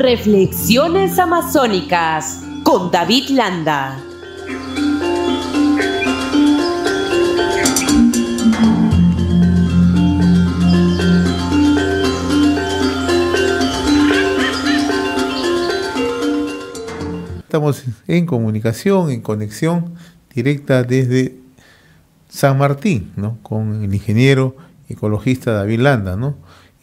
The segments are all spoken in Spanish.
Reflexiones Amazónicas con David Landa. Estamos en comunicación, en conexión directa desde San Martín, ¿no? Con el ingeniero ecologista David Landa, ¿no?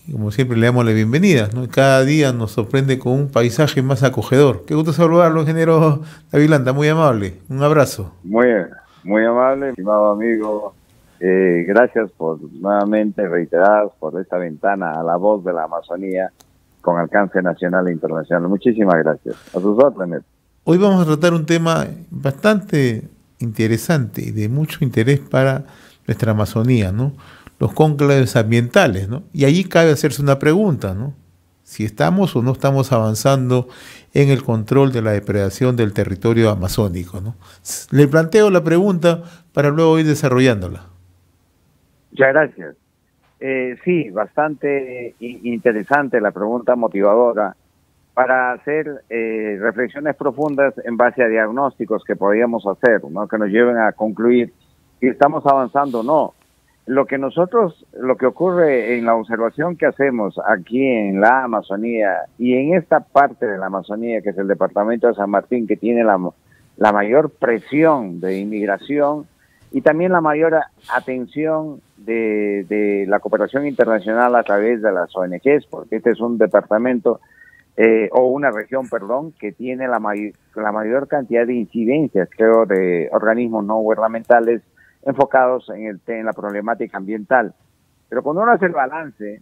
Y como siempre le damos la bienvenida, ¿no? Cada día nos sorprende con un paisaje más acogedor. Qué gusto saludarlo, ingeniero David Landa, muy amable. Un abrazo. Muy amable, estimado amigo. Gracias por nuevamente reiteradas por esta ventana a la voz de la Amazonía con alcance nacional e internacional. Muchísimas gracias. A sus órdenes. Hoy vamos a tratar un tema bastante interesante y de mucho interés para nuestra Amazonía, ¿no? Los cónclaves ambientales, ¿no? Y allí cabe hacerse una pregunta, ¿no? Si estamos o no estamos avanzando en el control de la depredación del territorio amazónico, ¿no? Le planteo la pregunta para luego ir desarrollándola. Muchas gracias. Sí, bastante interesante la pregunta motivadora para hacer reflexiones profundas en base a diagnósticos que podríamos hacer, ¿no? Que nos lleven a concluir si estamos avanzando o no. Lo que ocurre en la observación que hacemos aquí en la Amazonía y en esta parte de la Amazonía, que es el departamento de San Martín, que tiene la mayor presión de inmigración y también la mayor atención de la cooperación internacional a través de las ONGs, porque este es un departamento o una región, perdón, que tiene la mayor cantidad de incidencias, creo, de organismos no gubernamentales enfocados en la problemática ambiental. Pero cuando uno hace el balance,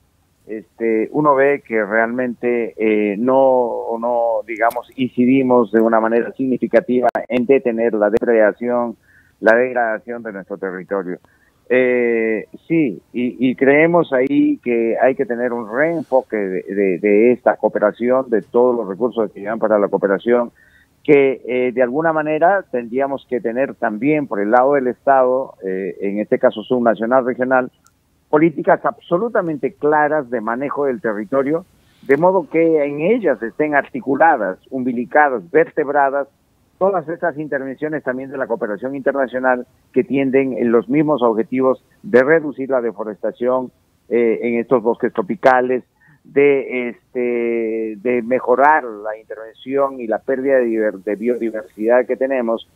uno ve que realmente no, digamos, incidimos de una manera significativa en detener la degradación de nuestro territorio. Sí, y creemos ahí que hay que tener un reenfoque de esta cooperación, de todos los recursos que llevan para la cooperación, que de alguna manera tendríamos que tener también por el lado del Estado, en este caso subnacional, regional, políticas absolutamente claras de manejo del territorio, de modo que en ellas estén articuladas, umbilicadas, vertebradas, todas estas intervenciones también de la cooperación internacional que tienden en los mismos objetivos de reducir la deforestación en estos bosques tropicales, de mejorar la intervención y la pérdida de biodiversidad que tenemos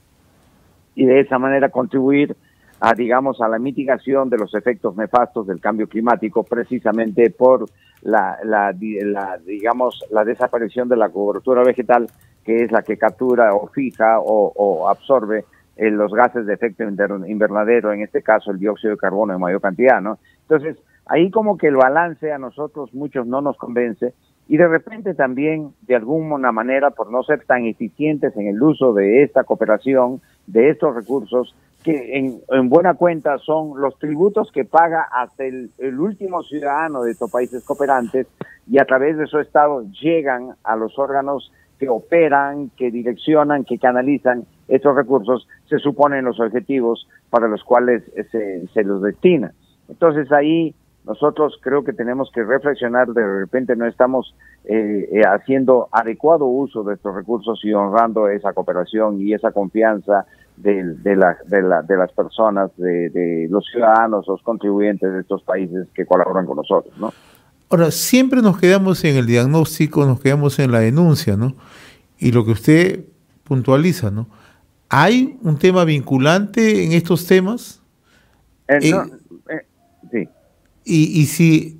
y de esa manera contribuir a, digamos, a la mitigación de los efectos nefastos del cambio climático, precisamente por la desaparición de la cobertura vegetal, que es la que captura o fija o absorbe los gases de efecto invernadero, en este caso el dióxido de carbono en mayor cantidad, ¿no? Entonces, ahí como que el balance a nosotros muchos no nos convence y de repente también, de alguna manera, por no ser tan eficientes en el uso de esta cooperación, de estos recursos, que en buena cuenta son los tributos que paga hasta el último ciudadano de estos países cooperantes y a través de su Estado llegan a los órganos que operan, que direccionan, que canalizan estos recursos, se suponen los objetivos para los cuales se los destina. Entonces ahí nosotros creo que tenemos que reflexionar, de repente no estamos haciendo adecuado uso de estos recursos y honrando esa cooperación y esa confianza de las personas, de los ciudadanos, los contribuyentes de estos países que colaboran con nosotros, ¿no? Ahora, siempre nos quedamos en el diagnóstico, nos quedamos en la denuncia, ¿no? Y lo que usted puntualiza, ¿no? ¿Hay un tema vinculante en estos temas? Sí. Y si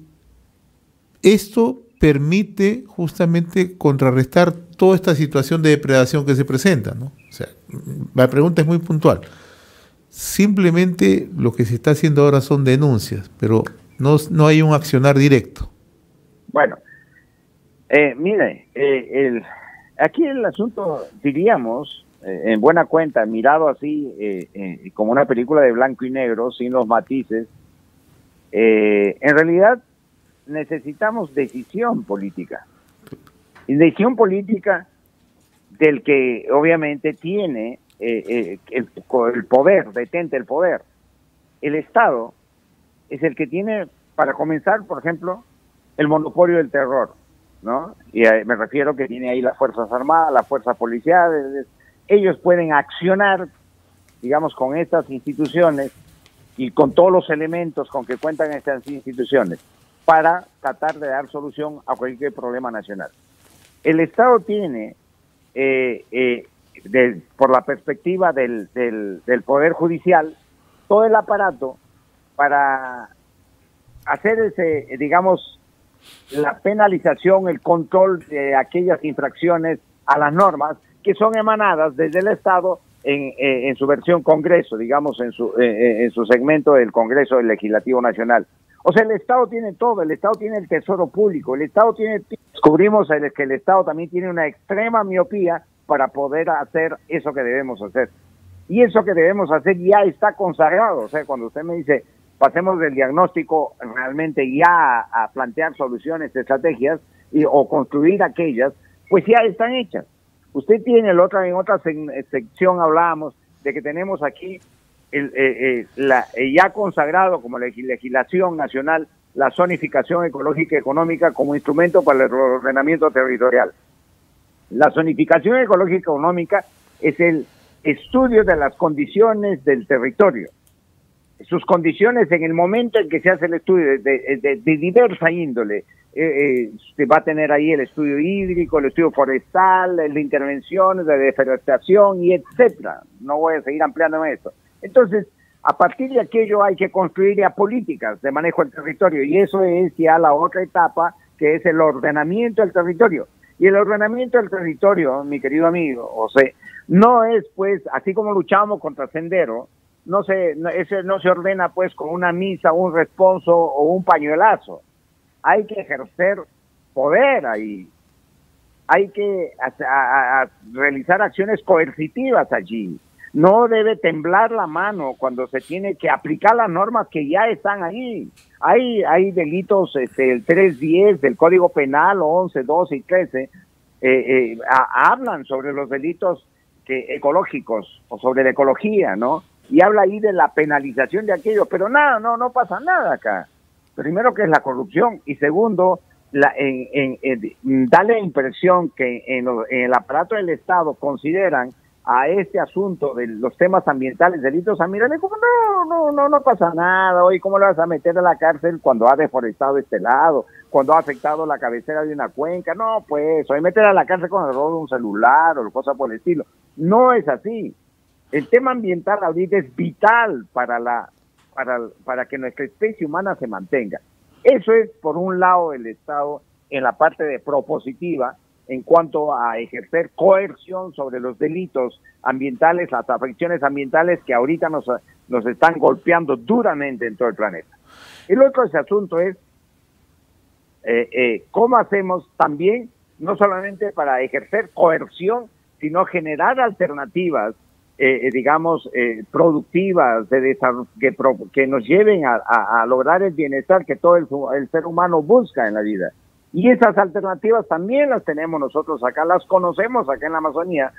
esto permite justamente contrarrestar toda esta situación de depredación que se presenta, ¿no? O sea, la pregunta es muy puntual. Simplemente lo que se está haciendo ahora son denuncias, pero no hay un accionar directo. Bueno, mire, aquí el asunto, diríamos, en buena cuenta, mirado así, como una película de blanco y negro, sin los matices, en realidad necesitamos decisión política. Y decisión política del que obviamente tiene el poder, detente el poder. El Estado es el que tiene, para comenzar, por ejemplo, el monopolio del terror. ¿no? Y me refiero que tiene ahí las Fuerzas Armadas, las Fuerzas Policiales. Ellos pueden accionar, digamos, con estas instituciones y con todos los elementos con que cuentan estas instituciones para tratar de dar solución a cualquier problema nacional. El Estado tiene, por la perspectiva del Poder Judicial, todo el aparato para hacer ese, digamos, la penalización, el control de aquellas infracciones a las normas que son emanadas desde el Estado en su versión Congreso, digamos, en su segmento del Congreso del Legislativo Nacional. O sea, el Estado tiene todo, el Estado tiene el tesoro público, el Estado tiene... Descubrimos que el Estado también tiene una extrema miopía para poder hacer eso que debemos hacer. Y eso que debemos hacer ya está consagrado. O sea, cuando usted me dice, pasemos del diagnóstico realmente ya a plantear soluciones, estrategias, o construir aquellas, pues ya están hechas. Usted tiene en otra sección hablábamos de que tenemos aquí ya consagrado como legislación nacional la zonificación ecológica y económica como instrumento para el ordenamiento territorial. La zonificación ecológica y económica es el estudio de las condiciones del territorio, sus condiciones en el momento en que se hace el estudio de diversa índole. Se va a tener ahí el estudio hídrico, el estudio forestal, la intervención de deforestación y etcétera. No voy a seguir ampliando esto. Entonces, a partir de aquello hay que construir ya políticas de manejo del territorio, y eso es ya la otra etapa, que es el ordenamiento del territorio. Y el ordenamiento del territorio, mi querido amigo, o sea, no es pues, así como luchamos contra Sendero, ese no se ordena pues con una misa, un responso o un pañuelazo. Hay que ejercer poder ahí. Hay que realizar acciones coercitivas allí. No debe temblar la mano cuando se tiene que aplicar las normas que ya están ahí. Hay delitos, el 310 del Código Penal, 11, 12 y 13, hablan sobre los delitos ecológicos o sobre la ecología, ¿no? Y habla ahí de la penalización de aquello, pero nada, no pasa nada acá. Primero, que es la corrupción, y segundo, da la impresión que en el aparato del Estado consideran a este asunto de los temas ambientales, delitos ambientales, como no pasa nada. Oye, ¿cómo le vas a meter a la cárcel cuando ha deforestado este lado, cuando ha afectado la cabecera de una cuenca? No, pues, hoy meter a la cárcel con el robo de un celular o cosas por el estilo. No es así. El tema ambiental ahorita es vital para que nuestra especie humana se mantenga. Eso es, por un lado, el Estado en la parte de propositiva, en cuanto a ejercer coerción sobre los delitos ambientales, las afecciones ambientales que ahorita nos están golpeando duramente en todo el planeta. El otro asunto es cómo hacemos también, no solamente para ejercer coerción, sino generar alternativas, digamos, productivas, que nos lleven a lograr el bienestar que todo el ser humano busca en la vida. Y esas alternativas también las tenemos nosotros acá, las conocemos acá en la Amazonía,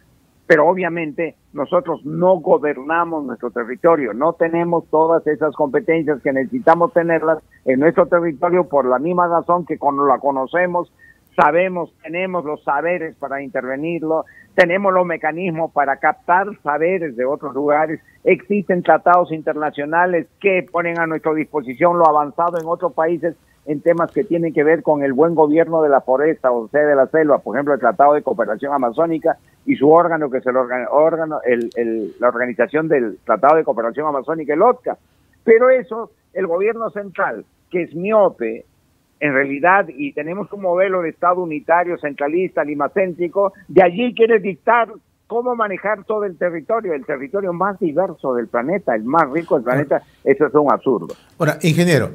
pero obviamente nosotros no gobernamos nuestro territorio, no tenemos todas esas competencias que necesitamos tenerlas en nuestro territorio, por la misma razón que cuando la conocemos, sabemos, tenemos los saberes para intervenirlo, tenemos los mecanismos para captar saberes de otros lugares, existen tratados internacionales que ponen a nuestra disposición lo avanzado en otros países en temas que tienen que ver con el buen gobierno de la foresta, o sea, de la selva, por ejemplo, el Tratado de Cooperación Amazónica y su órgano, que es la organización del Tratado de Cooperación Amazónica, el OTCA. Pero eso, el gobierno central, que es miope, en realidad, y tenemos un modelo de Estado unitario, centralista, limacéntrico, de allí quiere dictar cómo manejar todo el territorio más diverso del planeta, el más rico del planeta. Eso es un absurdo. Ahora, ingeniero,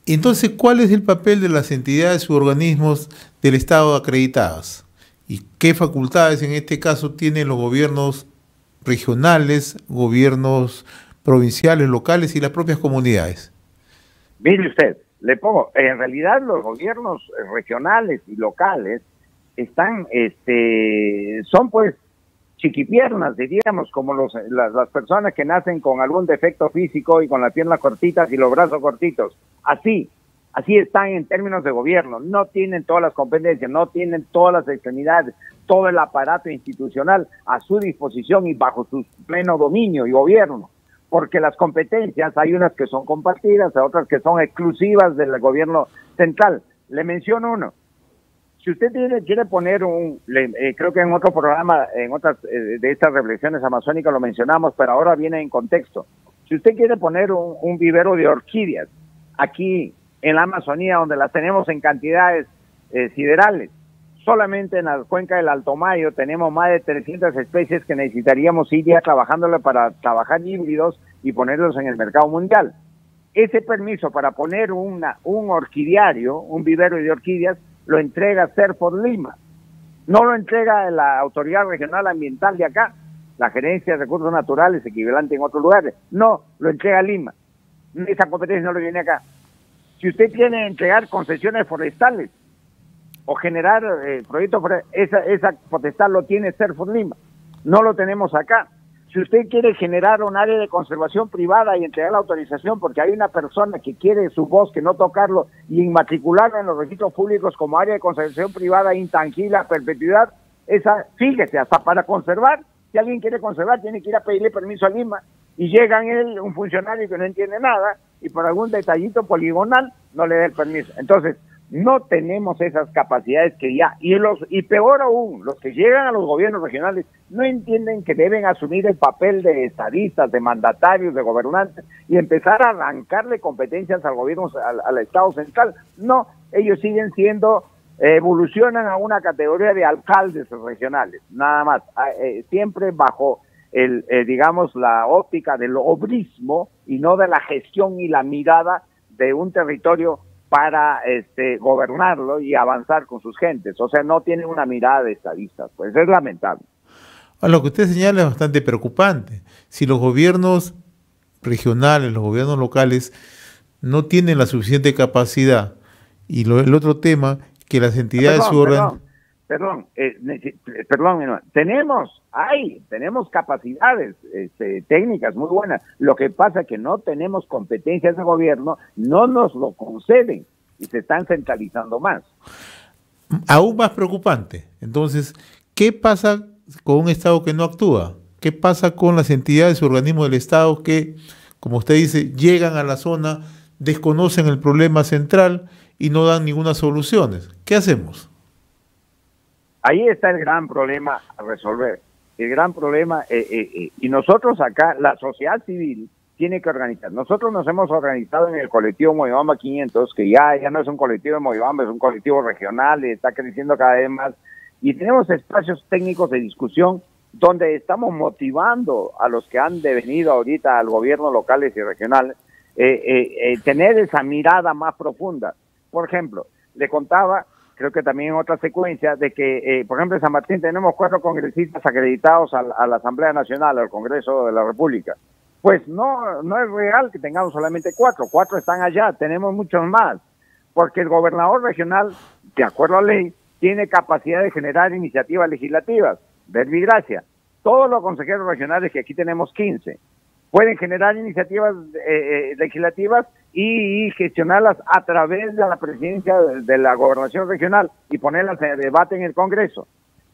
entonces, ¿cuál es el papel de las entidades u organismos del Estado acreditadas? ¿Y qué facultades en este caso tienen los gobiernos regionales, gobiernos provinciales, locales y las propias comunidades? Mire usted, le pongo, en realidad los gobiernos regionales y locales están, son pues chiquipiernas, diríamos, como las personas que nacen con algún defecto físico y con las piernas cortitas y los brazos cortitos. Así, Así están en términos de gobierno, no tienen todas las competencias, no tienen todas las extremidades, todo el aparato institucional a su disposición y bajo su pleno dominio y gobierno, porque las competencias hay unas que son compartidas, otras que son exclusivas del gobierno central. Le menciono uno. Si usted quiere poner creo que en otro programa, en otras de estas reflexiones amazónicas lo mencionamos, pero ahora viene en contexto. Si usted quiere poner un vivero de orquídeas aquí en la Amazonía, donde las tenemos en cantidades siderales, solamente en la cuenca del Alto Mayo tenemos más de 300 especies que necesitaríamos ir ya trabajándole para trabajar híbridos y ponerlos en el mercado mundial. Ese permiso para poner un orquidiario, un vivero de orquídeas, lo entrega Serford Lima. No lo entrega la Autoridad Regional Ambiental de acá, la Gerencia de Recursos Naturales, equivalente en otros lugares. No, lo entrega Lima. Esa competencia no lo viene acá. Si usted quiere entregar concesiones forestales o generar proyectos forestales, esa potestad lo tiene Serford Lima. No lo tenemos acá. Si usted quiere generar un área de conservación privada y entregar la autorización porque hay una persona que quiere su bosque no tocarlo y inmatricularlo en los registros públicos como área de conservación privada intangible a perpetuidad, esa, fíjese, hasta para conservar, si alguien quiere conservar tiene que ir a pedirle permiso a Lima y llega un funcionario que no entiende nada y por algún detallito poligonal no le da el permiso. Entonces, no tenemos esas capacidades que ya, y peor aún, los que llegan a los gobiernos regionales no entienden que deben asumir el papel de estadistas, de mandatarios, de gobernantes y empezar a arrancarle competencias al gobierno, al Estado central. No, ellos siguen siendo, evolucionan a una categoría de alcaldes regionales, nada más, siempre bajo digamos, la óptica del obrismo y no de la gestión y la mirada de un territorio para gobernarlo y avanzar con sus gentes. O sea, no tienen una mirada de estadistas, pues es lamentable. Lo que usted señala es bastante preocupante. Si los gobiernos regionales, los gobiernos locales no tienen la suficiente capacidad, y el otro tema, que las entidades Perdón, tenemos capacidades técnicas muy buenas. Lo que pasa es que no tenemos competencias de gobierno, no nos lo conceden y se están centralizando más. Aún más preocupante. Entonces, ¿qué pasa con un Estado que no actúa? ¿Qué pasa con las entidades y organismos del Estado que, como usted dice, llegan a la zona, desconocen el problema central y no dan ninguna solución? ¿Qué hacemos? Ahí está el gran problema a resolver. El gran problema, y nosotros acá, la sociedad civil tiene que organizar. Nosotros nos hemos organizado en el colectivo Moyobamba 500, que ya no es un colectivo de Moyobamba, es un colectivo regional, y está creciendo cada vez más. Y tenemos espacios técnicos de discusión donde estamos motivando a los que han devenido ahorita al gobierno locales y regionales, tener esa mirada más profunda. Por ejemplo, le contaba, creo que también en otra secuencia, de que, por ejemplo, en San Martín tenemos 4 congresistas acreditados a la Asamblea Nacional, al Congreso de la República. Pues no es real que tengamos solamente 4 están allá, tenemos muchos más, porque el gobernador regional, de acuerdo a ley, tiene capacidad de generar iniciativas legislativas, verbigracia. Todos los consejeros regionales, que aquí tenemos 15, pueden generar iniciativas legislativas y gestionarlas a través de la presidencia de la gobernación regional y ponerlas en debate en el Congreso.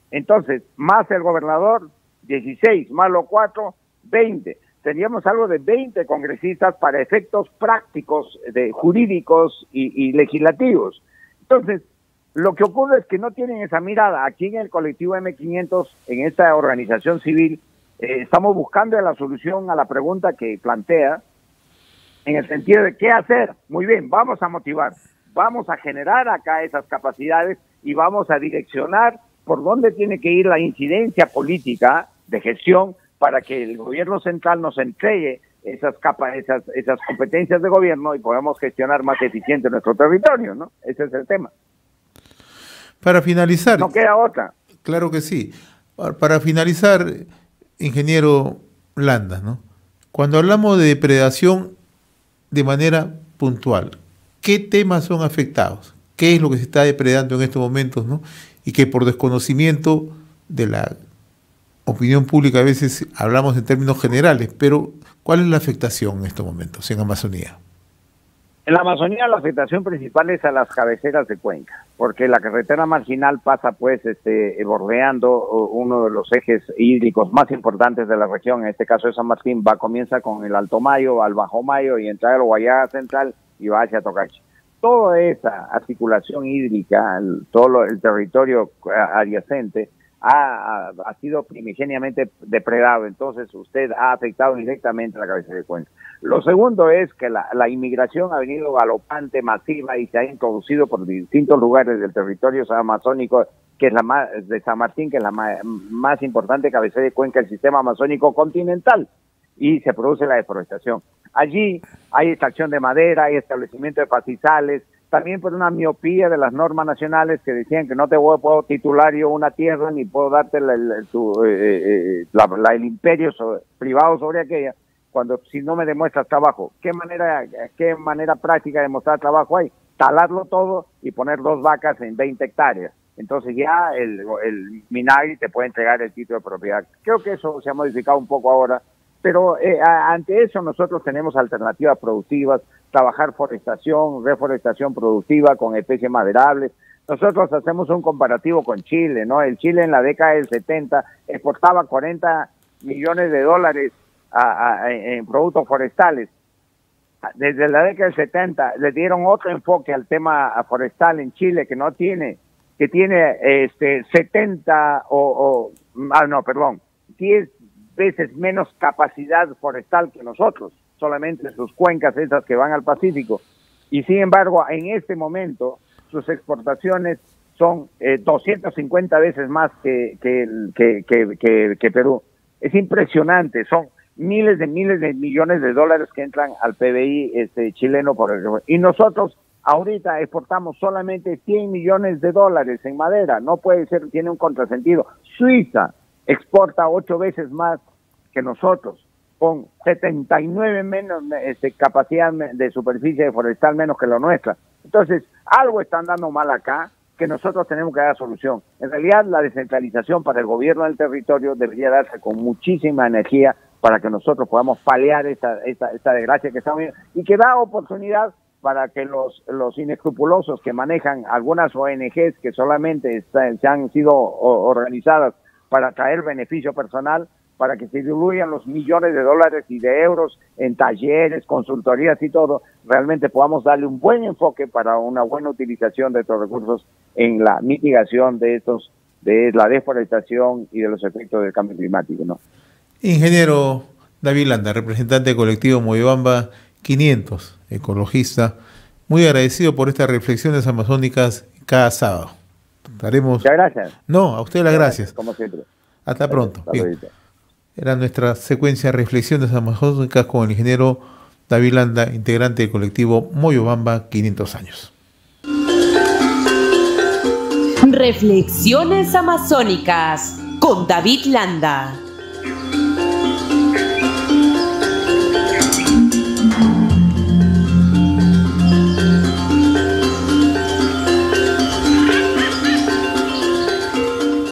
Entonces, más el gobernador, 16, más los 4, 20. Teníamos algo de 20 congresistas para efectos prácticos, jurídicos y legislativos. Entonces, lo que ocurre es que no tienen esa mirada. Aquí en el colectivo M500, en esta organización civil, estamos buscando la solución a la pregunta que plantea, en el sentido de qué hacer. Muy bien, vamos a motivar, vamos a generar acá esas capacidades y vamos a direccionar por dónde tiene que ir la incidencia política de gestión para que el gobierno central nos entregue esas competencias de gobierno y podamos gestionar más eficiente nuestro territorio, ¿no? Ese es el tema. Para finalizar... No queda otra. Claro que sí. Para finalizar, ingeniero Landa, ¿no? Cuando hablamos de depredación de manera puntual, ¿qué temas son afectados? ¿Qué es lo que se está depredando en estos momentos, ¿no? Y que por desconocimiento de la opinión pública a veces hablamos en términos generales, pero ¿cuál es la afectación en estos momentos en Amazonía? En la Amazonía la afectación principal es a las cabeceras de cuenca, porque la carretera marginal pasa pues bordeando uno de los ejes hídricos más importantes de la región, en este caso de San Martín, comienza con el Alto Mayo, al Bajo Mayo y entra al Guayana Central y va hacia Tocachi. Toda esa articulación hídrica, todo el territorio adyacente, ha sido primigeniamente depredado, entonces usted ha afectado directamente a la cabecera de cuenca. Lo segundo es que la inmigración ha venido galopante, masiva, y se ha introducido por distintos lugares del territorio amazónico, que es de San Martín, que es la más importante cabecera de cuenca del sistema amazónico continental, y se produce la deforestación. Allí hay extracción de madera, hay establecimiento de pastizales, también por una miopía de las normas nacionales que decían que no te puedo titular yo una tierra ni puedo darte el imperio privado sobre aquella, cuando si no me demuestras trabajo. ¿Qué manera práctica de demostrar trabajo hay? Talarlo todo y poner 2 vacas en 20 hectáreas. Entonces ya el Minagri te puede entregar el título de propiedad. Creo que eso se ha modificado un poco ahora, pero ante eso nosotros tenemos alternativas productivas, trabajar reforestación productiva con especies maderables. Nosotros hacemos un comparativo con Chile, ¿no? El Chile en la década del 70 exportaba 40 millones de dólares en productos forestales. Desde la década del 70 le dieron otro enfoque al tema forestal en Chile que tiene 10 veces menos capacidad forestal que nosotros, solamente sus cuencas esas que van al Pacífico. Y sin embargo, en este momento, sus exportaciones son 250 veces más que Perú. Es impresionante, son miles de millones de dólares que entran al PBI chileno y nosotros ahorita exportamos solamente 100 millones de dólares en madera. No puede ser, tiene un contrasentido. Suiza exporta 8 veces más que nosotros, con 79 menos capacidad de superficie forestal menos que la nuestra. Entonces, algo están dando mal acá, que nosotros tenemos que dar solución. En realidad, la descentralización para el gobierno del territorio debería darse con muchísima energía para que nosotros podamos paliar esta desgracia que estamos viendo, y que da oportunidad para que los inescrupulosos que manejan algunas ONGs que solamente se han sido organizadas para traer beneficio personal, para que se diluyan los millones de dólares y de euros en talleres, consultorías y todo, realmente podamos darle un buen enfoque para una buena utilización de estos recursos en la mitigación de la deforestación y de los efectos del cambio climático, ¿no? Ingeniero David Landa, representante del colectivo Moyobamba 500, ecologista, muy agradecido por estas reflexiones amazónicas cada sábado. Muchas gracias. No, a usted las gracias. Como siempre. Hasta pronto. Era nuestra secuencia de reflexiones amazónicas con el ingeniero David Landa, integrante del colectivo Moyobamba 500 años. Reflexiones amazónicas con David Landa.